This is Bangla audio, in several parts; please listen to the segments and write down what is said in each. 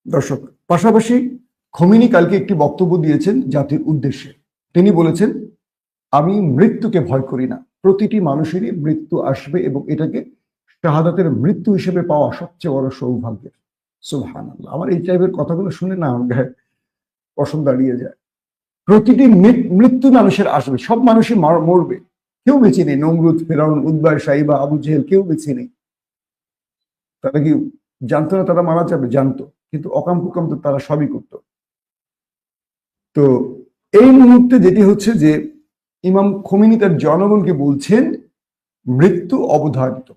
দর্শক, পাশাপাশি খোমেনি কালকে একটি বক্তব্য দিয়েছেন জাতির উদ্দেশ্যে। তিনি বলেছেন, আমি মৃত্যুকে ভয় করি না, প্রতিটি মানুষেরই মৃত্যু আসবে এবং এটাকে শাহাদাতের মৃত্যু হিসেবে পাওয়া সবচেয়ে বড় সৌভাগ্যের। সুবহানাল্লাহ। আমার এই টাইপের কথাগুলো শুনে না আমার গায়ে পশম দাঁড়িয়ে যায়। প্রতিটি মৃত্যু মানুষের আসবে, সব মানুষই মরবে, কেউ বেঁচে নেই। নমরুদ, ফেরাউন, উদ্বায়, সাইবা, আবু জেহেল কেউ বেঁচে নেই। তারা কি জানতো না তারা মারা যাবে? জানতো, কিন্তু অকাম কুকাম তো তারা সবই করতো। তো এই মুহূর্তে যেটি হচ্ছে যে ইমাম খোমেনি তার জনগণকে বলছেন, মৃত্যু অবধারিত,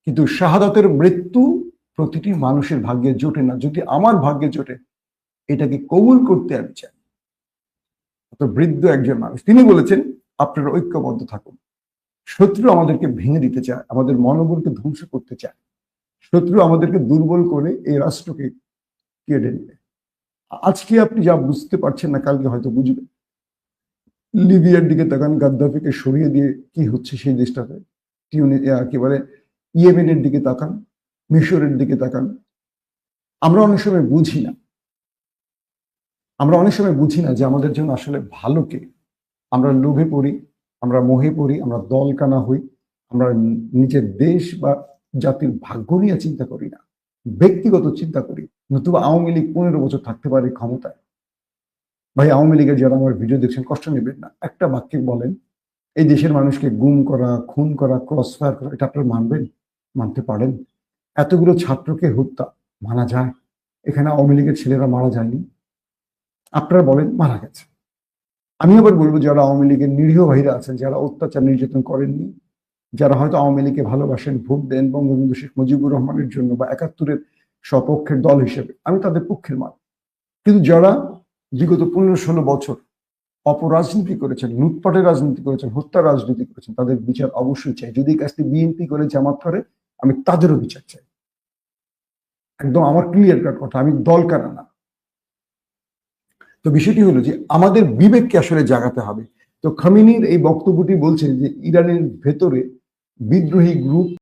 কিন্তু শাহাদাতের মৃত্যু প্রতিটি মানুষের ভাগ্যে জোটে না। যদি আমার ভাগ্যে জোটে, এটাকে কবুল করতে আমি চাই। তো বৃদ্ধ একজন মানুষ, তিনি বলেছেন, আপনারা ঐক্যবদ্ধ থাকুন। শত্রু আমাদেরকে ভেঙে দিতে চায়, আমাদের মনোবলকে ধ্বংস করতে চায়। শত্রু আমাদেরকে দুর্বল করে এই রাষ্ট্রকে কেড়ে নেবে। আজকে আপনি যা বুঝতে পারছেন না, কালকে হয়তো বুঝবেন। লিবিয়ার দিকে তাকান, গাদ্দাফিকে সরিয়ে দিয়ে কি হচ্ছে সেই দেশটাতে। কি বলে, ইয়েমেনের দিকে তাকান, মিশরের দিকে তাকান। আমরা অনেক সময় বুঝি না, যে আমাদের জন্য আসলে ভালো কে। আমরা লোভে পড়ি, আমরা মোহে পড়ি, আমরা দল কানা হই, আমরা নিজের দেশ বা জাতির ভাগ্য নিয়ে চিন্তা করি না, ব্যক্তিগত চিন্তা করি। নতুবা আওয়ামী লীগ 15 বছর থাকতে পারে ক্ষমতায়। ভাই, আওয়ামী লীগের যারা আমার ভিডিও দেখছেন, কষ্ট নেবেন না, একটা বাক্যে বলেন, এই দেশের মানুষকে গুম করা, খুন করা, ক্রস ফায়ার করা, এটা আপনারা মানবেন? মানতে পারেন? এতগুলো ছাত্রকে হত্যা মানা যায়? এখানে আওয়ামী লীগের ছেলেরা মারা যায়নি? আপনারা বলেন মারা গেছে। আমি আবার বলবো, যারা আওয়ামী লীগের নিরীহ ভাইরা আছেন, যারা অত্যাচার নির্যাতন করেননি, যারা হয়তো আওয়ামী লীগকে ভালোবাসেন, ভোট দেন বঙ্গবন্ধু শেখ মুজিবুর রহমানের জন্য বা 71-এর সপক্ষের দল হিসেবে, আমি তাদের পক্ষের মান। কিন্তু যারা বিগত 15-16 বছর অপরাজনীতি করেছেন, লুটপাটের রাজনীতি করেছেন, হত্যার রাজনীতি করেছেন, তাদের বিচার অবশ্যই চাই। যদি কাজটি বিএনপি করে, জামাত করে, আমি তাদেরও বিচার চাই। একদম আমার ক্লিয়ার কাট কথা, আমি দল কানা না। তো বিষয়টি হলো যে আমাদের বিবেককে আসলে জাগাতে হবে। তো খোমেনির এই বক্তব্যটি বলছে যে ইরানের ভেতরে বিদ্রোহী গ্রুপ